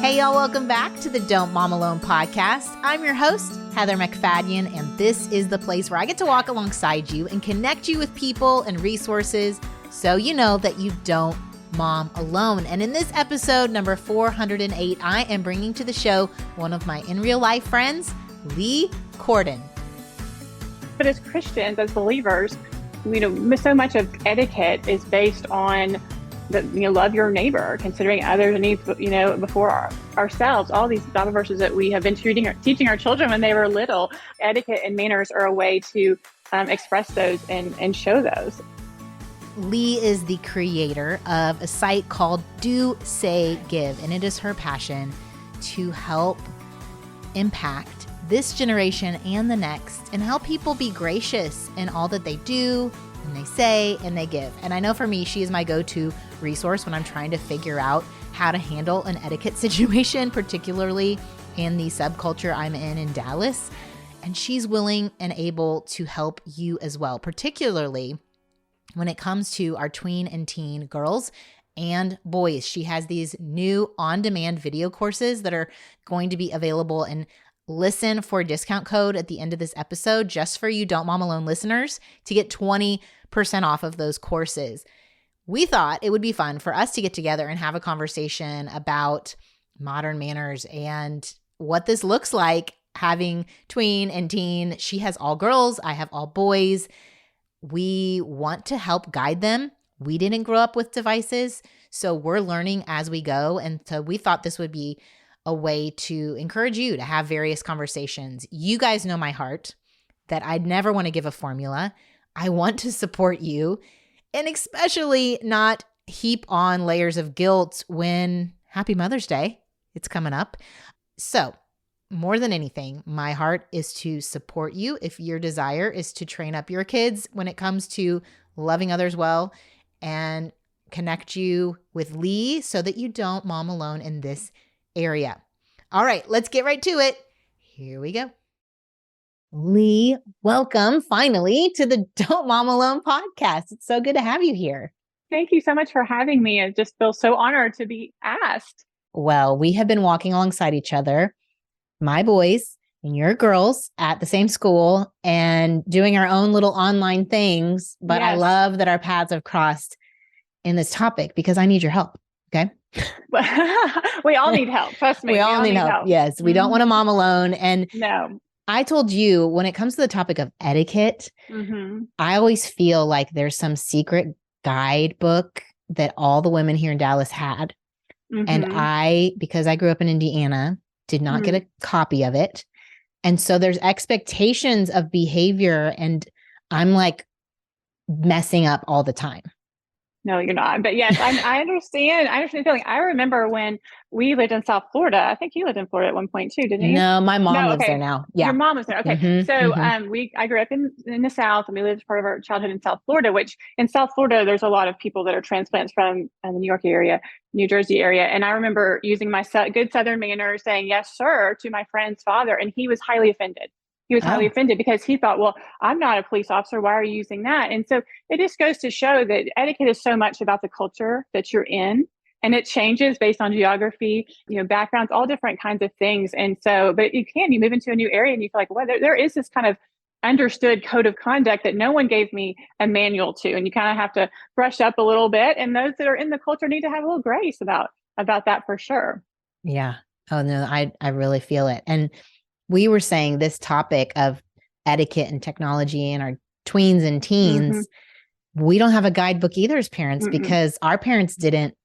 Hey, y'all, welcome back to the Don't Mom Alone podcast. I'm your host, Heather McFadden, and this is the place where I get to walk alongside you and connect you with people and resources so you know that you don't mom alone. And in this episode, number 408, I am bringing to the show one of my in real life friends, Lee Cordon. But as Christians, as believers, so much of etiquette is based on love your neighbor, considering others' needs, before ourselves. All these Bible verses that we have been teaching our children when they were little. Etiquette and manners are a way to express those and show those. Lee is the creator of a site called Do, Say, Give, and it is her passion to help impact this generation and the next and help people be gracious in all that they do and they say and they give. And I know for me, she is my go-to resource when I'm trying to figure out how to handle an etiquette situation, particularly in the subculture I'm in Dallas. And she's willing and able to help you as well, particularly when it comes to our tween and teen girls and boys. She has these new on-demand video courses that are going to be available, and listen for a discount code at the end of this episode just for you Don't Mom Alone listeners to get 20% off of those courses. We thought it would be fun for us to get together and have a conversation about modern manners and what this looks like having tween and teen. She has all girls. I have all boys. We want to help guide them. We didn't grow up with devices, so we're learning as we go. And so we thought this would be a way to encourage you to have various conversations. You guys know my heart that I'd never want to give a formula. I want to support you, and especially not heap on layers of guilt when Happy Mother's Day, it's coming up. So more than anything, my heart is to support you if your desire is to train up your kids when it comes to loving others well, and connect you with Lee so that you don't mom alone in this area. All right, let's get right to it. Here we go. Lee, welcome finally to the Don't Mom Alone podcast. It's so good to have you here. Thank you so much for having me. I just feel so honored to be asked. Well, we have been walking alongside each other, my boys and your girls, at the same school and doing our own little online things. But yes, I love that our paths have crossed in this topic because I need your help. Okay. We all need help. Trust me. We all need help. Yes. We don't want to mom alone. And no, I told you when it comes to the topic of etiquette, I always feel like there's some secret guidebook that all the women here in Dallas had. And because I grew up in Indiana, did not get a copy of it. And so there's expectations of behavior, and I'm like messing up all the time. No, you're not. But yes, I understand. I understand the feeling. I remember when we lived in South Florida. I think you lived in Florida at one point too, didn't you? No, my mom lives there now. Yeah. Your mom was there. Okay. I grew up in the South, and we lived part of our childhood in South Florida, which in South Florida, there's a lot of people that are transplants from the New York area, New Jersey area. And I remember using my good Southern manner saying, "Yes, sir," to my friend's father. And he was highly offended. He was highly offended because he thought, well, I'm not a police officer. Why are you using that? And so it just goes to show that etiquette is so much about the culture that you're in, and it changes based on geography, backgrounds, all different kinds of things. And so, but you move into a new area and you feel like, well, there is this kind of understood code of conduct that no one gave me a manual to, and you kind of have to brush up a little bit. And those that are in the culture need to have a little grace about that for sure. Yeah. Oh no, I really feel it. And we were saying this topic of etiquette and technology and our tweens and teens, we don't have a guidebook either as parents because our parents didn't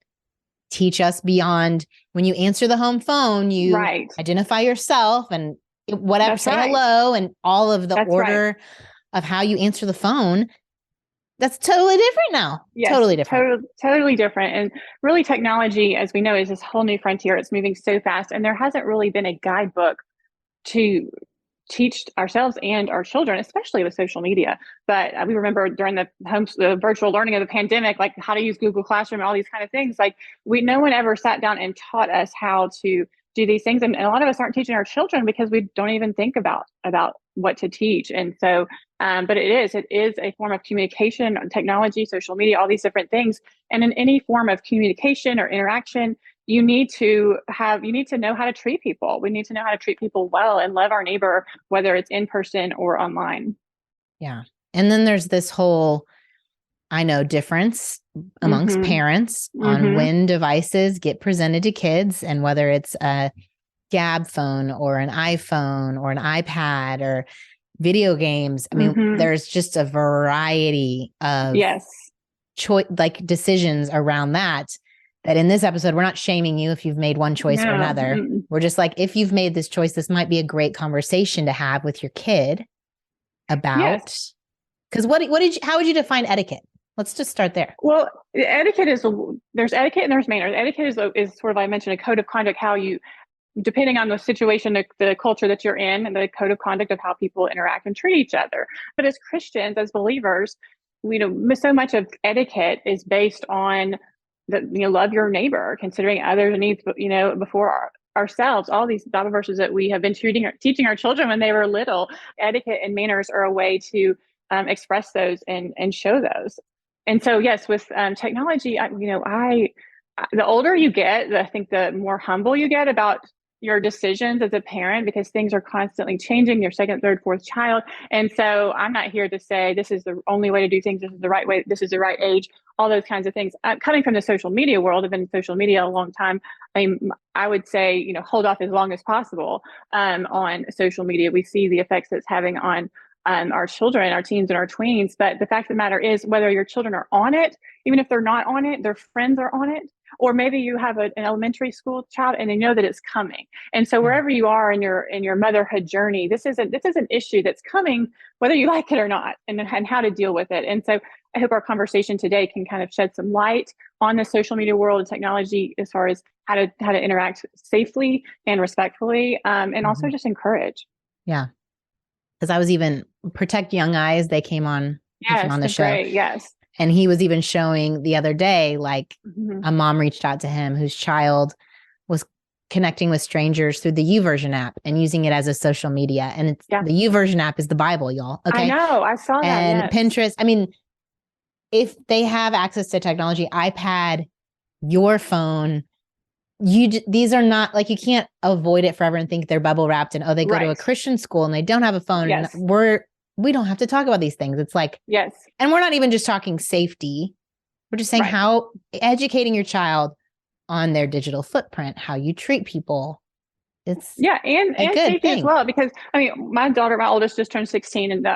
teach us beyond when you answer the home phone, you identify yourself and whatever, say hello, and all of the order of how you answer the phone. That's totally different now. Yes, totally different. Totally different. And really technology, as we know, is this whole new frontier. It's moving so fast, and there hasn't really been a guidebook to teach ourselves and our children, especially with social media. But we remember during the virtual learning of the pandemic, like how to use Google Classroom and all these kind of things. Like no one ever sat down and taught us how to do these things. And a lot of us aren't teaching our children because we don't even think about what to teach. And so, but it is a form of communication, technology, social media, all these different things. And in any form of communication or interaction, you need to know how to treat people. We need to know how to treat people well and love our neighbor, whether it's in person or online. Yeah. And then there's this whole, I know, difference amongst parents on when devices get presented to kids and whether it's a Gab phone or an iPhone or an iPad or video games. I mean, there's just a variety of like decisions around that in this episode, we're not shaming you if you've made one choice or another. We're just like, if you've made this choice, this might be a great conversation to have with your kid about, because how would you define etiquette? Let's just start there. Well, etiquette there's etiquette and there's manners. Etiquette is sort of, I mentioned, a code of conduct, how you, depending on the situation, the culture that you're in, and the code of conduct of how people interact and treat each other. But as Christians, as believers, so much of etiquette is based on love your neighbor, considering others' needs, before ourselves. All these Bible verses that we have been teaching our children when they were little. Etiquette and manners are a way to express those and show those. And so, yes, with technology, the older you get, I think the more humble you get about your decisions as a parent, because things are constantly changing, your second, third, fourth child. And so I'm not here to say this is the only way to do things, this is the right way, this is the right age, all those kinds of things. Coming from the social media world, I've been in social media a long time. I would say, hold off as long as possible on social media. We see the effects it's having on our children, our teens and our tweens. But the fact of the matter is, whether your children are on it, even if they're not on it, their friends are on it, or maybe you have an elementary school child and they know that it's coming. And so wherever you are in your motherhood journey, this is an issue that's coming, whether you like it or not, and how to deal with it. And so I hope our conversation today can kind of shed some light on the social media world and technology, as far as how to interact safely and respectfully, and also just encourage. Yeah. Because I was even Protect Young Eyes. They came on the show. Great. Yes. And he was even showing the other day, like a mom reached out to him whose child was connecting with strangers through the YouVersion app and using it as a social media. And the YouVersion app is the Bible, y'all. Okay. I know. I saw that. And Pinterest. I mean, if they have access to technology, iPad, your phone, these are not like, you can't avoid it forever and think they're bubble wrapped and they go to a Christian school and they don't have a phone. Yes. And we don't have to talk about these things. It's like, yes. And we're not even just talking safety. We're just saying how educating your child on their digital footprint, how you treat people. It's and safety as well, because my oldest just turned 16, and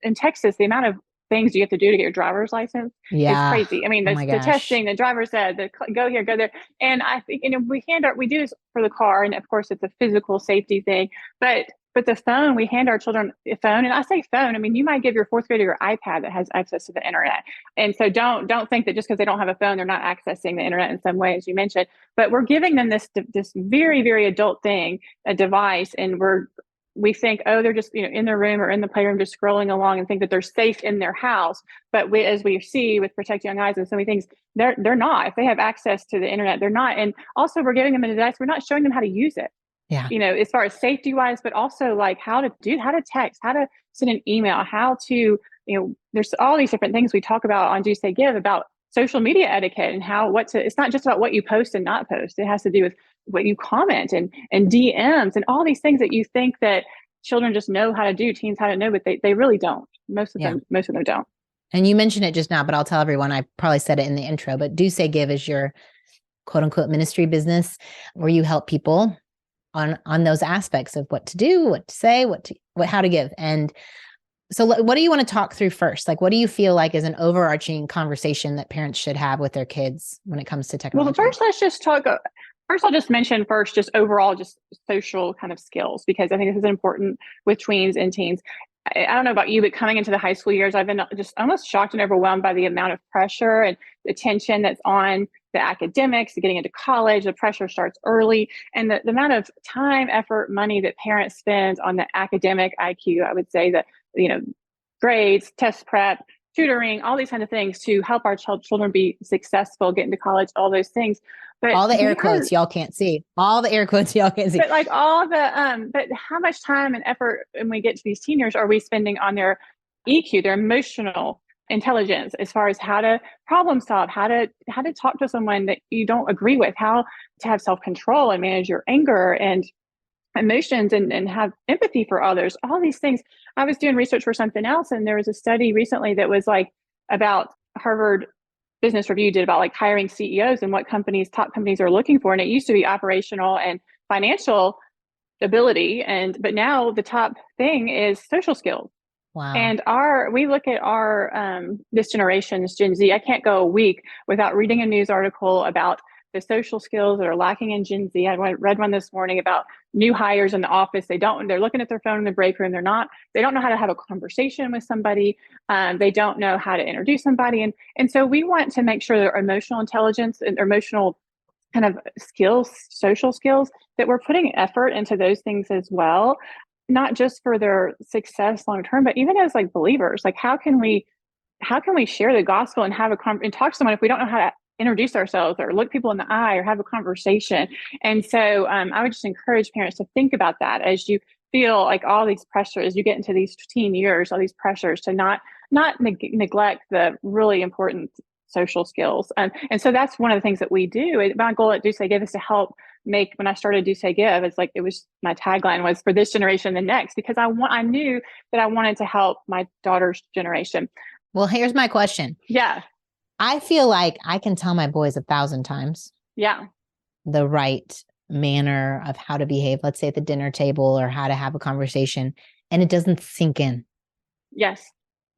in Texas, the amount of things you have to do to get your driver's license is crazy. The testing, the driver's ed, the go here, go there. And I think, we do this for the car, and of course it's a physical safety thing, but the phone, we hand our children a phone. And I say phone, you might give your fourth grader your iPad that has access to the internet. And so don't think that just because they don't have a phone, they're not accessing the internet in some way, as you mentioned. But we're giving them this very, very adult thing, a device, and we think, they're just in their room or in the playroom just scrolling along and think that they're safe in their house. But as we see with Protect Young Eyes and so many things, they're not. If they have access to the internet, they're not. And also, we're giving them a device, we're not showing them how to use it. Yeah. As far as safety wise, but also like how to text, how to send an email, how to, there's all these different things we talk about on Do Say Give about social media etiquette and it's not just about what you post and not post. It has to do with what you comment and DMs and all these things that you think that children just know how to do, teens how to know, but they really don't. Most of them don't. And you mentioned it just now, but I'll tell everyone, I probably said it in the intro, but Do Say Give is your quote unquote ministry business where you help people on those aspects of what to do, what to say, how to give. And so what do you want to talk through first? Like, what do you feel like is an overarching conversation that parents should have with their kids when it comes to technology? Well, first, let's just talk. First, I'll just mention just overall, just social kind of skills, because I think this is important with tweens and teens. I don't know about you, but coming into the high school years, I've been just almost shocked and overwhelmed by the amount of pressure and the tension that's on the academics, getting into college. The pressure starts early, and the amount of time, effort, money that parents spend on the academic IQ, I would say that, grades, test prep, tutoring, all these kinds of things to help our children be successful, get into college, all those things. But all the air quotes y'all can't see. All the air quotes y'all can't see. But like all the but how much time and effort when we get to these teen years are we spending on their EQ, their emotional intelligence as far as how to problem solve, how to talk to someone that you don't agree with, how to have self-control and manage your anger and emotions and have empathy for others, all these things. I was doing research for something else, and there was a study recently that was like about Harvard Business Review did about like hiring CEOs and what top companies are looking for. And it used to be operational and financial ability. But now the top thing is social skills. Wow. And we look at this generation's Gen Z. I can't go a week without reading a news article about the social skills that are lacking in Gen Z. I read one this morning about new hires in the office. They're looking at their phone in the break room. They don't know how to have a conversation with somebody. They don't know how to introduce somebody. And so we want to make sure that emotional intelligence and emotional kind of skills, social skills, that we're putting effort into those things as well, not just for their success long term, but even as like believers. Like how can we share the gospel and and talk to someone if we don't know how to introduce ourselves or look people in the eye or have a conversation? And so I would just encourage parents to think about that as you feel like all these pressures, you get into these teen years, all these pressures, to not neglect the really important social skills. And so that's one of the things that we do. My goal at Do Say Give is to help make, when I started Do Say Give, my tagline was for this generation, the next, because I knew that I wanted to help my daughter's generation. Well, here's my question. Yeah. I feel like I can tell my boys 1,000 times. Yeah. The right manner of how to behave, let's say at the dinner table, or how to have a conversation, and it doesn't sink in. Yes.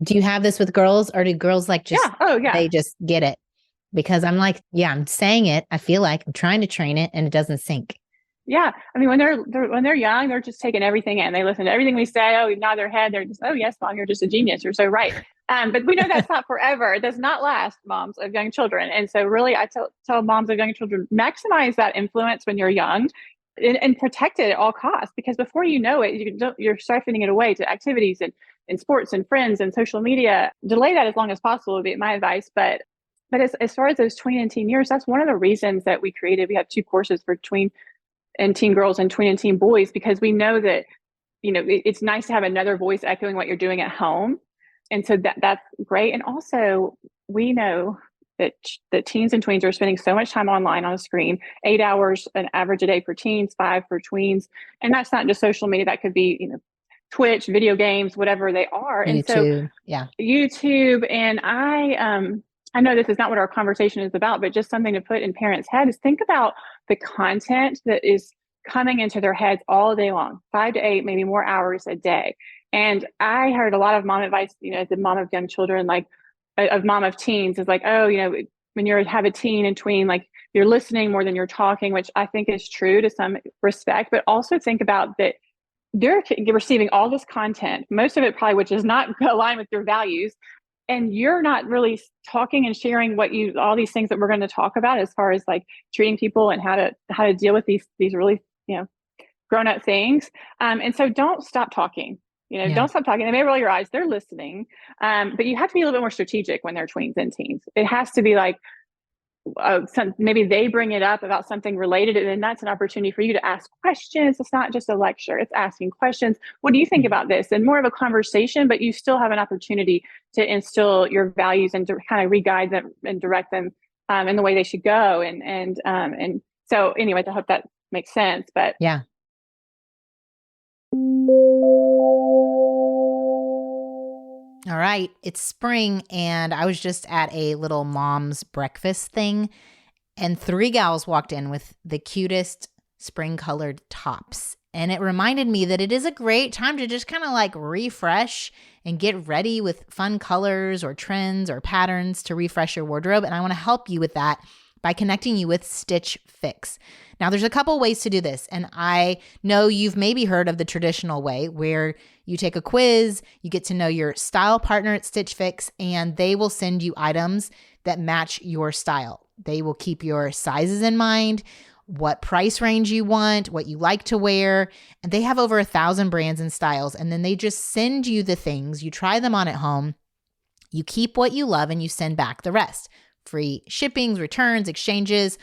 Do you have this with girls, or do girls they just get it? Because I'm like, I'm saying it. I feel like I'm trying to train it and it doesn't sink. Yeah. I mean, when they're young, they're just taking everything in. They listen to everything we say. Oh, we nod their head. They're just, oh yes, Mom, you're just a genius. You're so right. But we know that's not forever. It does not last, moms of young children. And so really I tell moms of young children, maximize that influence when you're young and protect it at all costs, because before you know it, you're siphoning it away to activities and sports and friends and social media. Delay that as long as possible would be my advice. But as far as those tween and teen years, that's one of the reasons that we have 2 courses for tween and teen girls and tween and teen boys, because we know that, it's nice to have another voice echoing what you're doing at home. And so that's great. And also we know that teens and tweens are spending so much time online on a screen, 8 hours an average a day for teens, 5 for tweens. And that's not just social media. That could be, Twitch, video games, whatever they are. And YouTube, YouTube. And I know this is not what our conversation is about, but just something to put in parents' heads is think about the content that is coming into their heads all day long, 5 to 8, maybe more hours a day. And I heard a lot of mom advice, as a mom of young children, like of mom of teens, is like, oh, when you have a teen and tween, like you're listening more than you're talking, which I think is true to some respect, but also think about that they're receiving all this content, most of it probably, which is not aligned with your values. And you're not really talking and sharing all these things that we're going to talk about as far as like treating people and how to deal with these really, grown up things. And so don't stop talking. Don't stop talking. They may roll your eyes. They're listening. But you have to be a little bit more strategic when they're tweens and teens. It has to be like, maybe they bring it up about something related, and then that's an opportunity for you to ask questions. It's not just a lecture, it's asking questions. What do you think about this? And more of a conversation, but you still have an opportunity to instill your values and to kind of re-guide them and direct them in the way they should go. And so anyways, I hope that makes sense. But yeah. All right, it's spring, and I was just at a little mom's breakfast thing, and 3 gals walked in with the cutest spring-colored tops. And it reminded me that it is a great time to just kind of like refresh and get ready with fun colors or trends or patterns to refresh your wardrobe. And I want to help you with that by connecting you with Stitch Fix. Now, there's a couple ways to do this, and I know you've maybe heard of the traditional way where you take a quiz, you get to know your style partner at Stitch Fix, and they will send you items that match your style. They will keep your sizes in mind, what price range you want, what you like to wear, and they have over 1,000 brands and styles, and then they just send you the things, you try them on at home, you keep what you love, and you send back the rest. Free shippings, returns, exchanges.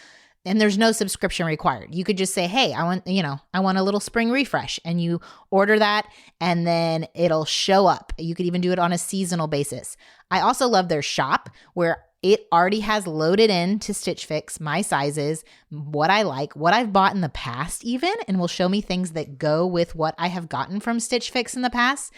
and there's no subscription required. You could just say, hey, I want a little spring refresh, and you order that and then it'll show up. You could even do it on a seasonal basis. I also love their shop where it already has loaded into Stitch Fix my sizes, what I like, what I've bought in the past even, and will show me things that go with what I have gotten from Stitch Fix in the past.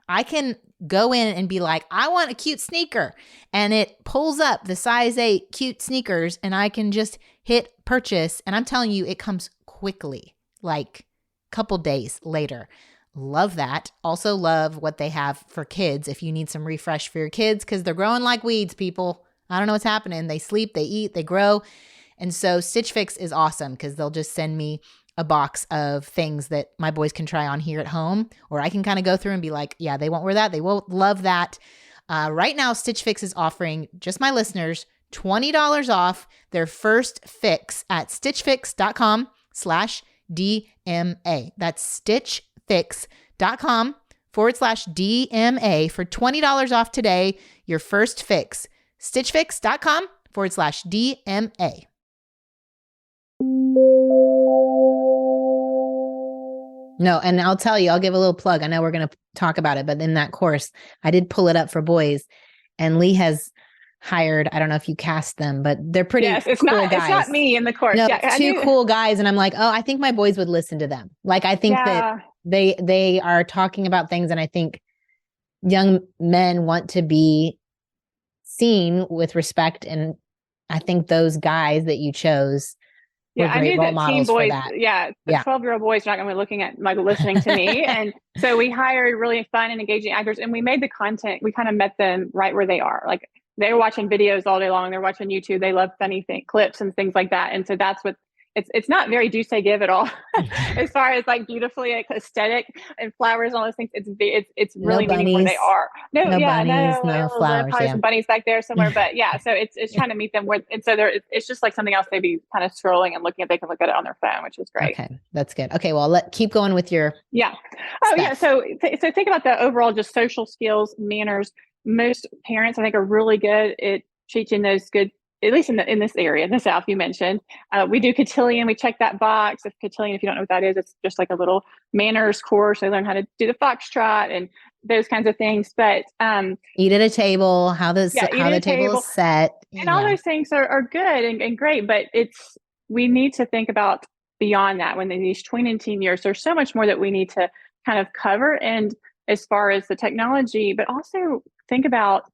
I can go in and be like, I want a cute sneaker, and it pulls up the size 8 cute sneakers, and I can just hit purchase. And I'm telling you, it comes quickly, like a couple days later. Love that. Also love what they have for kids if you need some refresh for your kids, because they're growing like weeds, people. I don't know what's happening. They sleep, they eat, they grow. And so Stitch Fix is awesome because they'll just send me a box of things that my boys can try on here at home, or I can kind of go through and be like, yeah, they won't wear that. They won't love that. Right now, Stitch Fix is offering just my listeners $20 off their first fix at stitchfix.com/DMA. That's stitchfix.com/DMA for $20 off today, your first fix. stitchfix.com/DMA. No, and I'll tell you, I'll give a little plug. I know we're going to talk about it, but in that course, I did pull it up for boys, and Lee has hired, I don't know if you cast them, but they're pretty cool guys. It's not me in the course. No, yeah, two cool guys. And I'm like, oh, I think my boys would listen to them. Like, I think that they are talking about things. And I think young men want to be seen with respect. And I think those guys that you chose were great role models for that. Yeah, the 12-year-old boys are not going to be looking at, like, listening to me. And so we hired really fun and engaging actors, and we made the content. We kind of met them right where they are. Like, they were watching videos all day long. They're watching YouTube. They love funny clips and things like that. And so that's what it's not very do say give at all as far as like beautifully aesthetic and flowers and all those things. It's really meeting where they are. No flowers. Probably some bunnies back there somewhere, but so it's trying to meet them where. And so it's just like something else they'd be kind of scrolling and looking at. They can look at it on their phone, which is great. Okay, that's good. Okay, well, keep going with your stuff. So think about the overall just social skills, manners. Most parents, I think, are really good at teaching those good, at least in this area, in the South, you mentioned. We do cotillion. We check that box. If cotillion, if you don't know what that is, it's just like a little manners course. They learn how to do the foxtrot and those kinds of things. But eat at a table, how the table is set. And all those things are good and great. But we need to think about beyond that. When in these tween and teen years, there's so much more that we need to kind of cover. And as far as the technology, but also think about,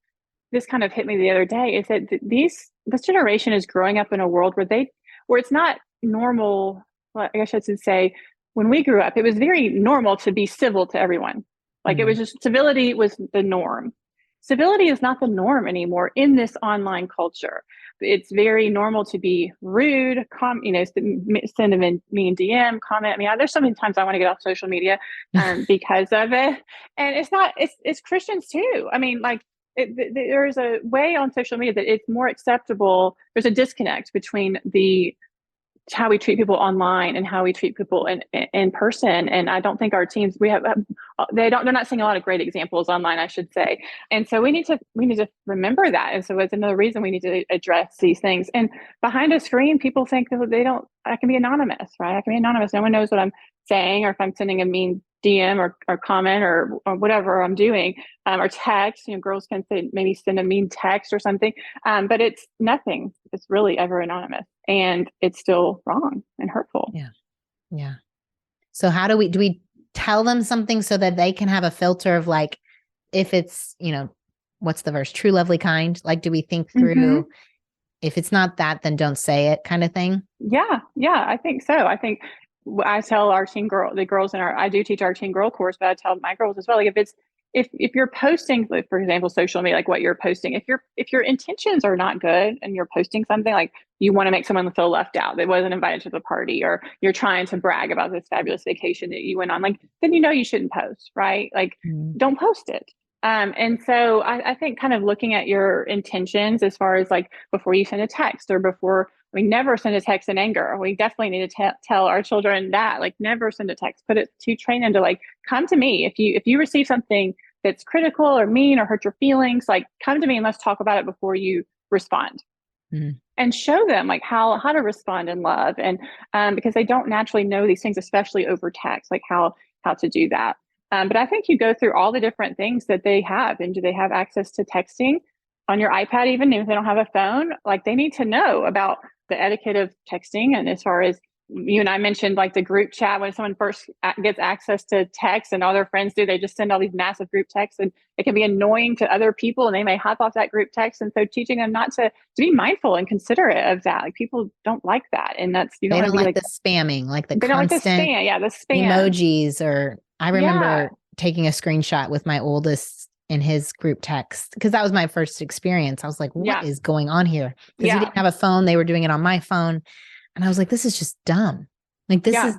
this kind of hit me the other day, is that this generation is growing up in a world where it's not normal. Well, I guess I should say, when we grew up, it was very normal to be civil to everyone. Like, it was just, civility was the norm. Civility is not the norm anymore in this online culture. It's very normal to be rude, send them in me in DM, comment. There's so many times I want to get off social media because of it. And it's Christians too. There's a way on social media that it's more acceptable. There's a disconnect between how we treat people online and how we treat people in person. And I don't think our teams, they're not seeing a lot of great examples online, I should say. And so we need to remember that. And so it's another reason we need to address these things. And behind a screen, people think that I can be anonymous, right? I can be anonymous. No one knows what I'm saying, or if I'm sending a mean DM or comment or whatever I'm doing, or text. Girls can maybe send a mean text or something, but it's nothing. It's really ever anonymous, and it's still wrong and hurtful. Yeah. So how do we tell them something so that they can have a filter of, like, if it's, what's the verse? True, lovely, kind. Like, do we think through, if it's not that, then don't say it, kind of thing? Yeah, I think so. I think I tell our the girls I do teach our teen girl course, but I tell my girls as well. Like, if you're posting, like, for example, social media, like what you're posting, if your intentions are not good and you're posting something like you want to make someone feel left out, that wasn't invited to the party, or you're trying to brag about this fabulous vacation that you went on, like, then you shouldn't post, right? Like, don't post it. And so I think kind of looking at your intentions as far as, like, before you send a text, or before, we never send a text in anger. We definitely need to tell our children that, like, never send a text. Put it to train them to, like, come to me if you receive something that's critical or mean or hurt your feelings. Like, come to me and let's talk about it before you respond. and show them like how to respond in love, and because they don't naturally know these things, especially over text, like how to do that. But I think you go through all the different things that they have, and do they have access to texting on your iPad? Even if they don't have a phone, like they need to know about the etiquette of texting. And as far as you and I mentioned, like the group chat, when someone first gets access to text and all their friends do, they just send all these massive group texts, and it can be annoying to other people, and they may hop off that group text. And so teaching them not to be mindful and considerate of that. Like people don't like that. And that's, you don't They want don't to be like like the spamming, like the they don't like the constant spam. Yeah, the spam emojis. Or I remember Yeah. taking a screenshot with my oldest in his group text, because that was my first experience. I was like, what Yeah. is going on here? Because he Yeah. didn't have a phone. They were doing it on my phone. And I was like, this is just dumb. Like, this is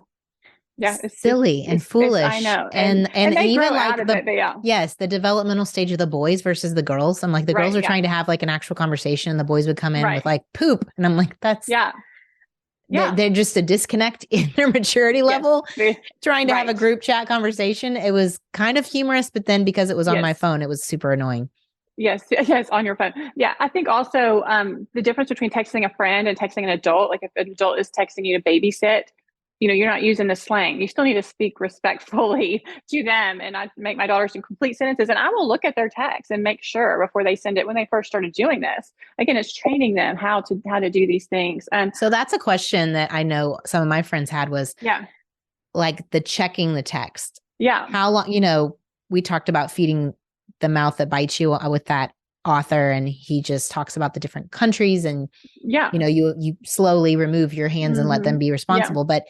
Yeah. silly and foolish. I know. And They even grow like out of it, but yeah. yes, the developmental stage of the boys versus the girls. I'm like, the girls Right. are Yeah. trying to have like an actual conversation, and the boys would come in Right. with like poop. And I'm like, that's Yeah. Yeah. they're just a disconnect in their maturity level, trying to have a Right. group chat conversation. It was kind of humorous, but then because it was on my Yes. phone, it was super annoying. Yes. Yes. On your phone. Yeah. I think also the difference between texting a friend and texting an adult, like if an adult is texting you to babysit, you're not using the slang. You still need to speak respectfully to them. And I make my daughters in complete sentences, and I will look at their text and make sure before they send it. When they first started doing this, again, it's training them how to do these things. And so that's a question that I know some of my friends had was, like the checking the text. Yeah. How long, we talked about feeding the mouth that bites you with that author, and he just talks about the different countries, and you slowly remove your hands and let them be responsible. But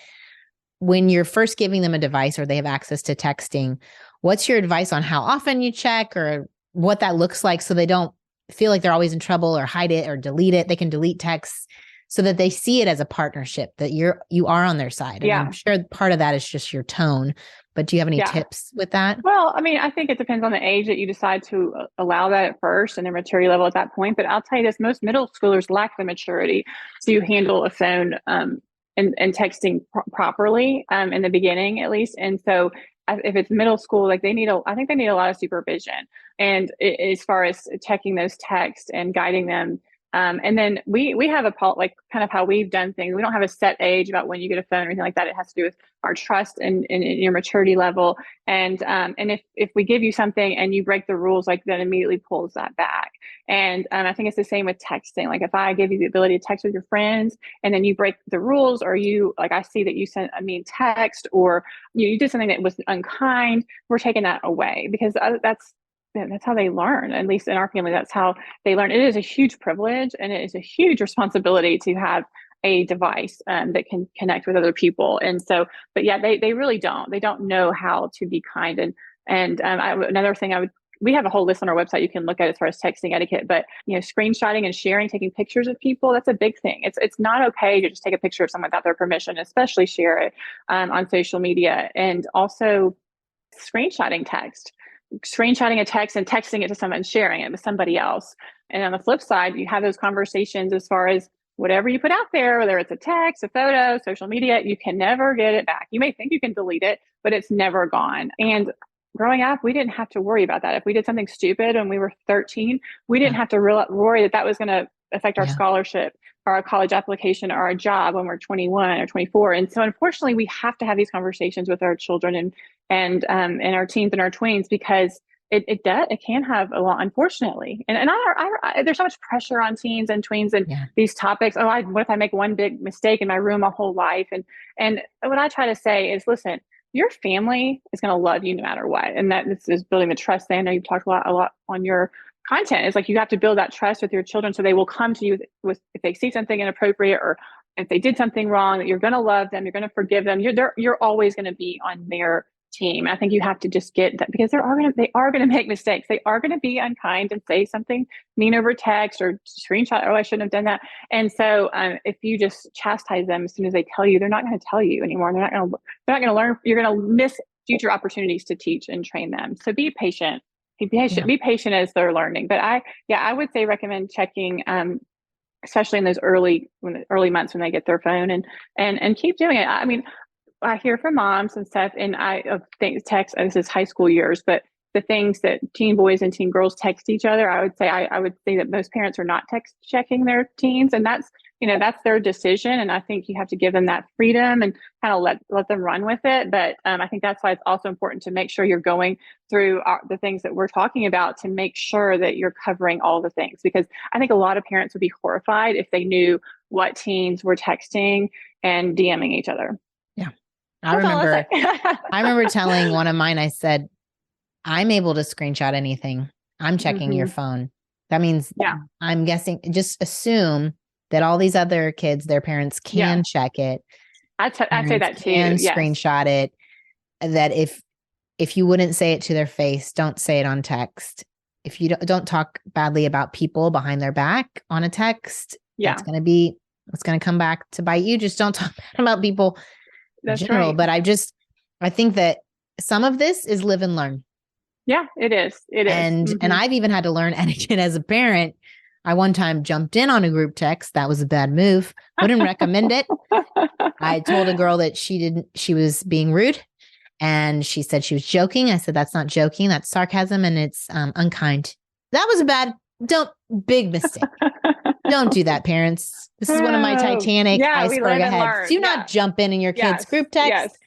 when you're first giving them a device or they have access to texting, what's your advice on how often you check or what that looks like, so they don't feel like they're always in trouble or hide it or delete it? They can delete texts so that they see it as a partnership, that you are on their side. And I'm sure part of that is just your tone, but do you have any tips with that? Well, I mean, I think it depends on the age that you decide to allow that at first and their maturity level at that point. But I'll tell you this, most middle schoolers lack the maturity to handle a phone and texting properly in the beginning, at least. And so if it's middle school, like I think they need a lot of supervision. And as far as checking those texts and guiding them. And then we have like kind of how we've done things. We don't have a set age about when you get a phone or anything like that. It has to do with our trust and your maturity level. And if we give you something and you break the rules, like that immediately pulls that back. And I think it's the same with texting. Like if I give you the ability to text with your friends and then you break the rules, or I see that you sent a mean text, or you did something that was unkind, we're taking that away, because that's how they learn. At least in our family, that's how they learn. It is a huge privilege and it is a huge responsibility to have a device that can connect with other people. And so, but yeah, they really don't. They don't know how to be kind. Another thing we have a whole list on our website you can look at as far as texting etiquette, but screenshotting and sharing, taking pictures of people, that's a big thing. It's not okay to just take a picture of someone without their permission, especially share it on social media. And also screenshotting a text and texting it to someone, sharing it with somebody else. And on the flip side, you have those conversations as far as whatever you put out there, whether it's a text, a photo, social media, you can never get it back. You may think you can delete it, but it's never gone. And growing up, we didn't have to worry about that. If we did something stupid when we were 13, we didn't have to worry that was going to affect our scholarship or our college application or our job when we're 21 or 24. And so unfortunately, we have to have these conversations with our children and our teens and our tweens, because it can have a lot, unfortunately. And there's so much pressure on teens and tweens and these topics. What if I make one big mistake and I ruin my whole life? And what I try to say is, listen, your family is going to love you no matter what. And that this is building the trust. I know you've talked a lot on your content. It's like you have to build that trust with your children, so they will come to you with if they see something inappropriate or if they did something wrong, that you're going to love them, you're going to forgive them. You're always going to be on their team. I think you have to just get that, because they are going to make mistakes. They are going to be unkind and say something mean over text or screenshot. Oh, I shouldn't have done that. And so if you just chastise them as soon as they tell you, they're not going to tell you anymore. They're not going to learn. You're going to miss future opportunities to teach and train them. So be patient. Be patient as they're learning. But I would say recommend checking, especially in those early months when they get their phone, and keep doing it. I mean, I hear from moms and stuff, and I think text. This is high school years, but the things that teen boys and teen girls text each other. I would say that most parents are not text checking their teens, and that's, that's their decision. And I think you have to give them that freedom and kind of let them run with it. But I think that's why it's also important to make sure you're going through the things that we're talking about to make sure that you're covering all the things, because I think a lot of parents would be horrified if they knew what teens were texting and DMing each other. Yeah. I remember telling one of mine, I said, I'm able to screenshot anything. I'm checking your phone. That means I'm guessing, just assume that all these other kids, their parents can check it. I'd say that too. And screenshot it. That if you wouldn't say it to their face, don't say it on text. If you don't talk badly about people behind their back on a text, it's going to come back to bite you. Just don't talk bad about people in general. Right. But I think that some of this is live and learn. Yeah, it is. And I've even had to learn etiquette as a parent. I one time jumped in on a group text. That was a bad move. Wouldn't recommend it. I told a girl that she was being rude, and she said she was joking. I said, that's not joking. That's sarcasm, and it's unkind. That was big mistake. Don't do that, parents. This is one of my Titanic iceberg ahead. Do not jump in your kids' group text. Yes.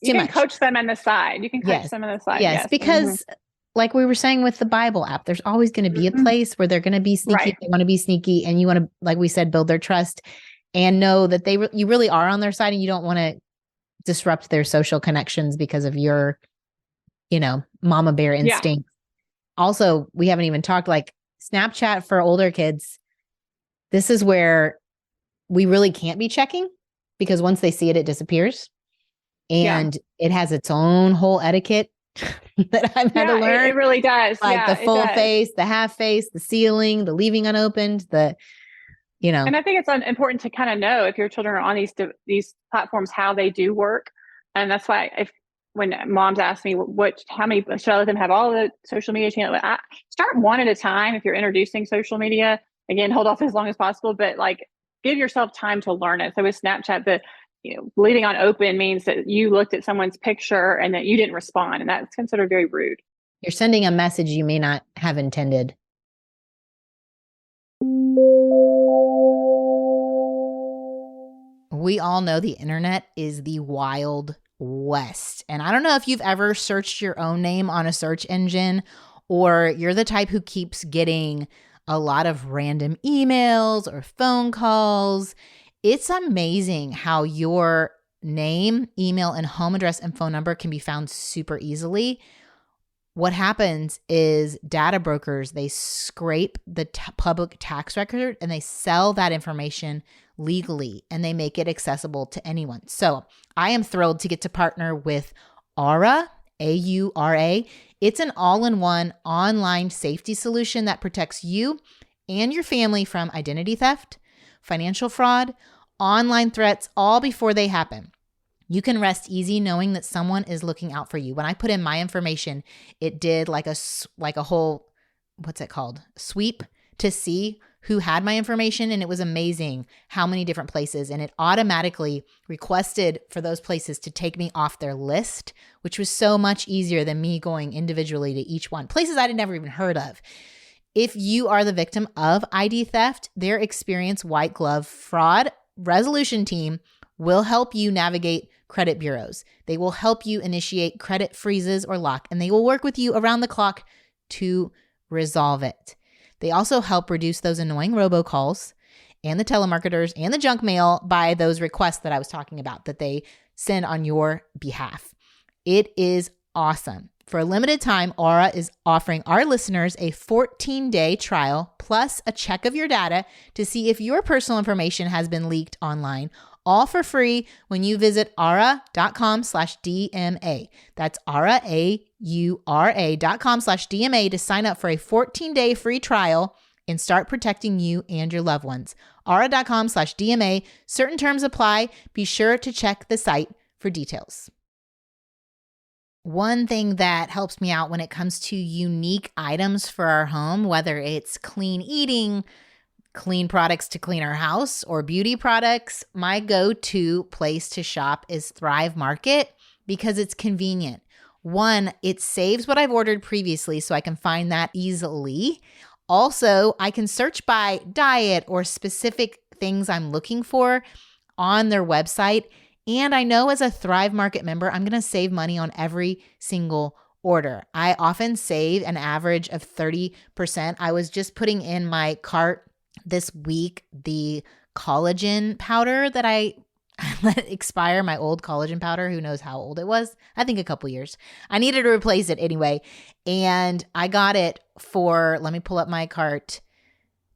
You can coach them on the side. Yes, because like we were saying with the Bible app, there's always going to be a place where they're going to be sneaky. Right. They want to be sneaky, and you want to, like we said, build their trust and know that you really are on their side, and you don't want to disrupt their social connections because of your, mama bear instinct. Yeah. Also, we haven't even talked like Snapchat for older kids. This is where we really can't be checking, because once they see it, it disappears. And it has its own whole etiquette that I've had to learn. It really does. Like the full face, the half face, the sealing, the leaving unopened, And I think it's important to kind of know if your children are on these platforms, how they do work. And that's why when moms ask me how many should I let them have all the social media channels, I start one at a time. If you're introducing social media, again, hold off as long as possible, but like give yourself time to learn it. So with Snapchat, leaving on open means that you looked at someone's picture and that you didn't respond, and that's considered very rude. You're sending a message you may not have intended. We all know the internet is the wild west. And I don't know if you've ever searched your own name on a search engine, or you're the type who keeps getting a lot of random emails or phone calls. It's amazing how your name, email, and home address and phone number can be found super easily. What happens is data brokers, they scrape the public tax record and they sell that information legally, and they make it accessible to anyone. So I am thrilled to get to partner with Aura, A-U-R-A. It's an all-in-one online safety solution that protects you and your family from identity theft, financial fraud, online threats, all before they happen. You can rest easy knowing that someone is looking out for you. When I put in my information, it did like a whole, what's it called? Sweep to see who had my information. And it was amazing how many different places. And it automatically requested for those places to take me off their list, which was so much easier than me going individually to each one. Places I'd never even heard of. If you are the victim of ID theft, their experienced white glove fraud resolution team will help you navigate credit bureaus. They will help you initiate credit freezes or lock, and they will work with you around the clock to resolve it. They also help reduce those annoying robocalls and the telemarketers and the junk mail by those requests that I was talking about that they send on your behalf. It is awesome. For a limited time, Aura is offering our listeners a 14-day trial plus a check of your data to see if your personal information has been leaked online, all for free when you visit aura.com/DMA. That's aura.com/DMA to sign up for a 14-day free trial and start protecting you and your loved ones. aura.com/DMA. Certain terms apply. Be sure to check the site for details. One thing that helps me out when it comes to unique items for our home, whether it's clean eating, clean products to clean our house, or beauty products, my go-to place to shop is Thrive Market because it's convenient. One, it saves what I've ordered previously so I can find that easily. Also, I can search by diet or specific things I'm looking for on their website. And I know as a Thrive Market member, I'm going to save money on every single order. I often save an average of 30%. I was just putting in my cart this week the collagen powder that I let expire, my old collagen powder. Who knows how old it was? I think a couple years. I needed to replace it anyway. And I got it for, let me pull up my cart,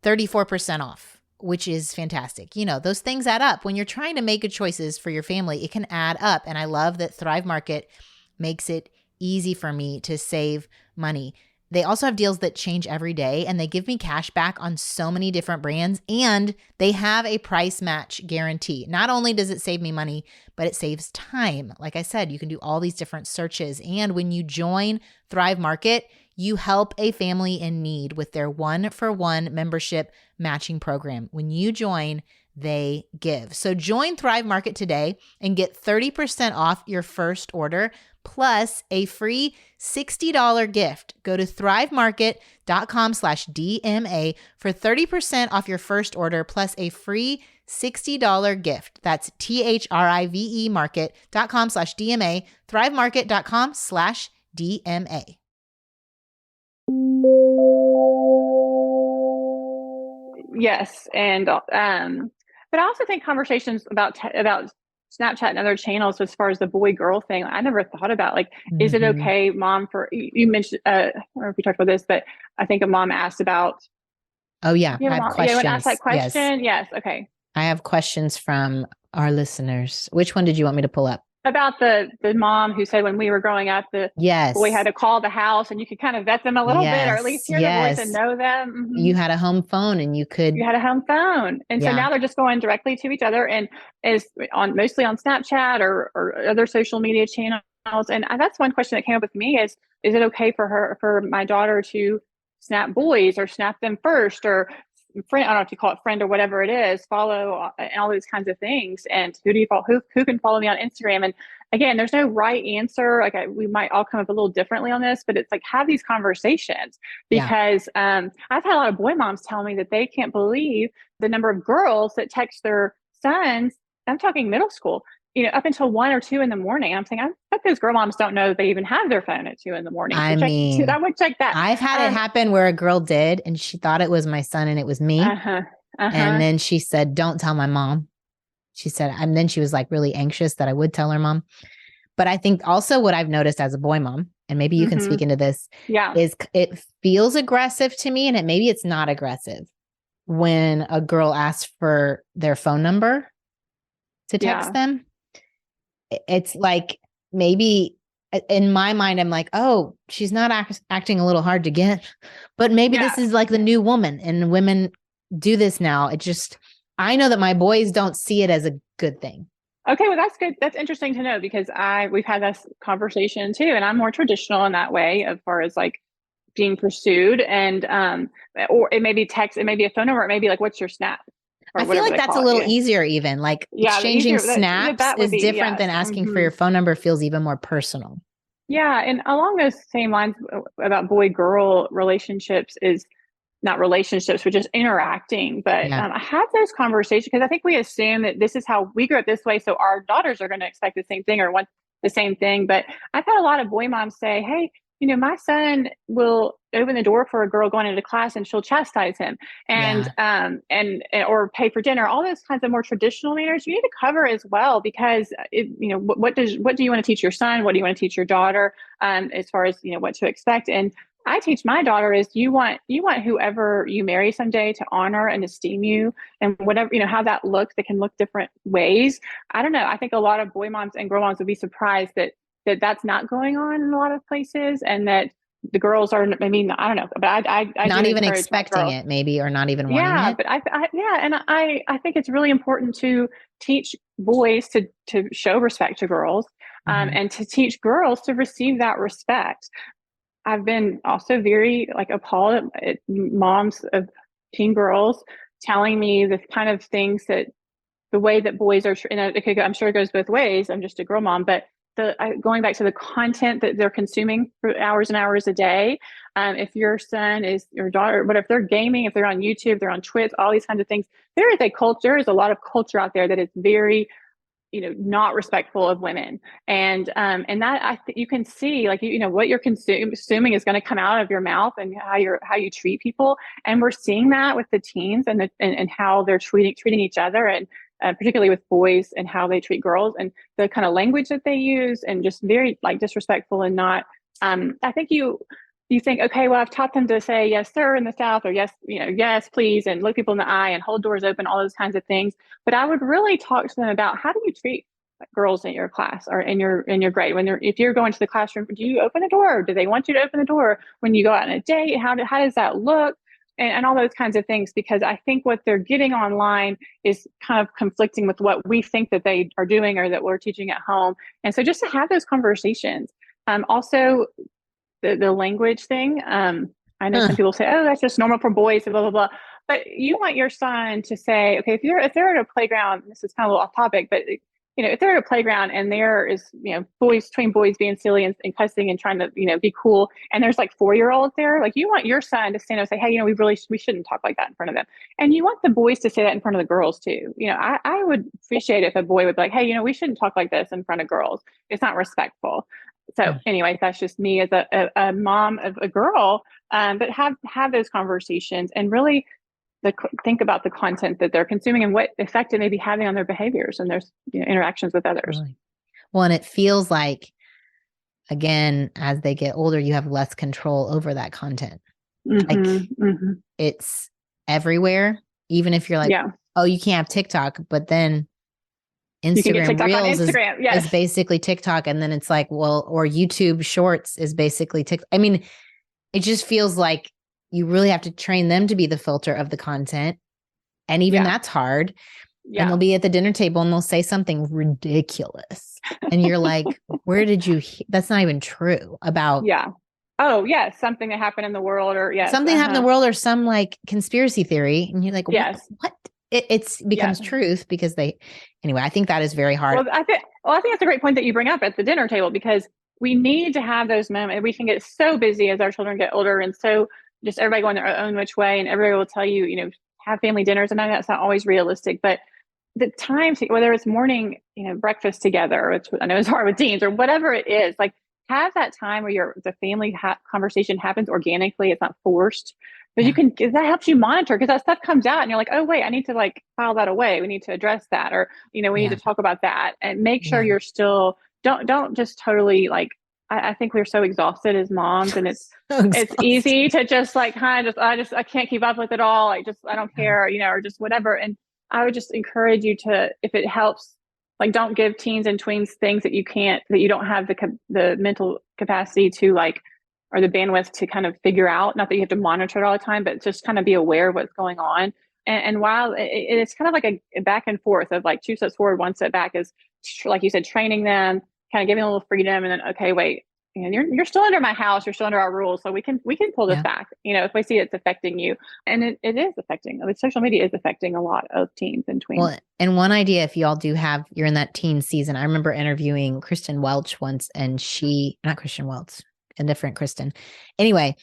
34% off, which is fantastic. You know, those things add up. When you're trying to make good choices for your family, it can add up. And I love that Thrive Market makes it easy for me to save money. They also have deals that change every day, and they give me cash back on so many different brands, and they have a price match guarantee. Not only does it save me money, but it saves time. Like I said, you can do all these different searches. And when you join Thrive Market, you help a family in need with their 1-for-1 membership matching program. When you join, they give. So join Thrive Market today and get 30% off your first order plus a free $60 gift. Go to thrivemarket.com/DMA for 30% off your first order plus a free $60 gift. That's THRIVE market.com/DMA, thrivemarket.com/DMA. Yes. And, but I also think conversations about Snapchat and other channels, as far as the boy girl thing, I never thought about, like, is it okay, mom, for you mentioned, I don't know if we talked about this, but I think a mom asked about. Oh yeah. I have questions. You want to ask that question? Yes. Okay. I have questions from our listeners. Which one did you want me to pull up? About the mom who said when we were growing up, the boy had to call the house and you could kind of vet them a little bit, or at least hear their voice and know them. You had a home phone and you had a home phone. And so now they're just going directly to each other, and is mostly on Snapchat or other social media channels. And that's one question that came up with me is it okay for my daughter to snap boys or snap them first, or friend, I don't know if you call it friend or whatever it is, follow, and all these kinds of things. And who do you follow? Who can follow me on Instagram? And again, there's no right answer. Like we might all come up a little differently on this, but it's like, have these conversations, because I've had a lot of boy moms tell me that they can't believe the number of girls that text their sons. I'm talking middle school, up until 1 or 2 in the morning. I'm saying, I bet those girl moms don't know that they even have their phone at 2 in the morning. I would check that. I've had it happen where a girl did, and she thought it was my son and it was me. And then she said, don't tell my mom. She said, and then she was like really anxious that I would tell her mom. But I think also what I've noticed as a boy mom, and maybe you can speak into this, is it feels aggressive to me, and maybe it's not aggressive when a girl asks for their phone number to text them. It's like, maybe in my mind, I'm like, oh, she's not acting a little hard to get, but maybe this is like the new woman, and women do this now. I know that my boys don't see it as a good thing. Okay. Well, that's good. That's interesting to know, because we've had this conversation too, and I'm more traditional in that way, as far as like being pursued, and, or it may be text, it may be a phone number, it may be like, what's your snap? I feel like that's a little easier, even like exchanging snaps is different than asking for your phone number. Feels even more personal. Yeah. And along those same lines about boy-girl relationships, is not relationships, but just interacting. But I have those conversations because I think we assume that this is how we grew up this way, so our daughters are going to expect the same thing or want the same thing. But I've had a lot of boy moms say, hey, my son will open the door for a girl going into class and she'll chastise him and or pay for dinner, all those kinds of more traditional manners you need to cover as well, because what do you want to teach your son? What do you want to teach your daughter, as far as, what to expect? And I teach my daughter is you want whoever you marry someday to honor and esteem you, and whatever, how that looks, that can look different ways. I don't know. I think a lot of boy moms and girl moms would be surprised that that's not going on in a lot of places, and that the girls are, I mean, I don't know, but I not even expecting it, maybe, or not even wanting it. But I think it's really important to teach boys to show respect to girls, and to teach girls to receive that respect. I've been also very appalled at moms of teen girls telling me the kind of things that the way that boys are, and I'm sure it goes both ways. I'm just a girl mom, but going back to the content that they're consuming for hours and hours a day. If your son is your daughter, but if they're gaming, if they're on YouTube, they're on Twitch, all these kinds of things, there is a lot of culture out there that is very, not respectful of women. And that you can see, like, what you're consuming is going to come out of your mouth, and how you treat people. And we're seeing that with the teens, and how they're treating each other, and particularly with boys, and how they treat girls, and the kind of language that they use, and just very like disrespectful, and not, I think you think, okay, well, I've taught them to say yes, sir, in the South, or yes, yes, please, and look people in the eye and hold doors open, all those kinds of things. But I would really talk to them about, how do you treat girls in your class or in your grade? If you're going to the classroom, do you open a door? Or do they want you to open the door when you go out on a date? How does that look? And all those kinds of things, because I think what they're getting online is kind of conflicting with what we think that they are doing, or that we're teaching at home. And so just to have those conversations. Also, the language thing. I know some people say, oh, that's just normal for boys, blah, blah, blah. But you want your son to say, okay, if they're at a playground, this is kind of a little off topic, but if they're at a playground and there is, tween boys being silly and cussing and trying to, be cool, and there's like 4-year-olds there, like, you want your son to stand up and say, hey, we shouldn't talk like that in front of them. And you want the boys to say that in front of the girls too. I would appreciate it if a boy would be like, hey, we shouldn't talk like this in front of girls. It's not respectful. So anyway, that's just me as a mom of a girl, but have those conversations, and really think about the content that they're consuming, and what effect it may be having on their behaviors and their interactions with others. Really? Well, and it feels like, again, as they get older, you have less control over that content. It's everywhere, even if you're like, oh, you can't have TikTok, but then Instagram Reels is basically TikTok. And then it's like, well, or YouTube Shorts is basically TikTok. I mean, it just feels like you really have to train them to be the filter of the content. And even that's hard. And they'll be at the dinner table and they'll say something ridiculous. And you're like, where did you, that's not even true about. Oh, yes. Something that happened in the world, or something happened in the world, or some like conspiracy theory. And you're like, what? It becomes truth, because anyway, I think that is very hard. Well, I think that's a great point that you bring up at the dinner table, because we need to have those moments. We can get so busy as our children get older, and so just everybody going their own which way, and everybody will tell you, have family dinners, and I know that's not always realistic, but the time, whether it's morning, breakfast together, which I know is hard with teens, or whatever it is, like, have that time where the family conversation happens organically. It's not forced. Because that helps you monitor, because that stuff comes out and you're like, oh, wait, I need to like file that away. We need to address that, or, we need to talk about that, and make sure you're still, don't just totally like, I think we're so exhausted as moms, and it's easy to just like, I can't keep up with it all. I don't care, or just whatever. And I would just encourage you to, if it helps, like, don't give teens and tweens things that you don't have the mental capacity to like, or the bandwidth to kind of figure out. Not that you have to monitor it all the time, but just kind of be aware of what's going on. And while it's kind of like a back and forth of like 2 steps forward, 1 step back, is like you said, training them, kind of giving a little freedom, and then, okay, wait, you're still under my house, you're still under our rules, so we can pull this back, if we see it's affecting you. And it is affecting, social media is affecting a lot of teens and tweens. Well, and one idea, if y'all you're in that teen season, I remember interviewing Kristen Welch once, and not Kristen Welch, a different Kristen. Anyway,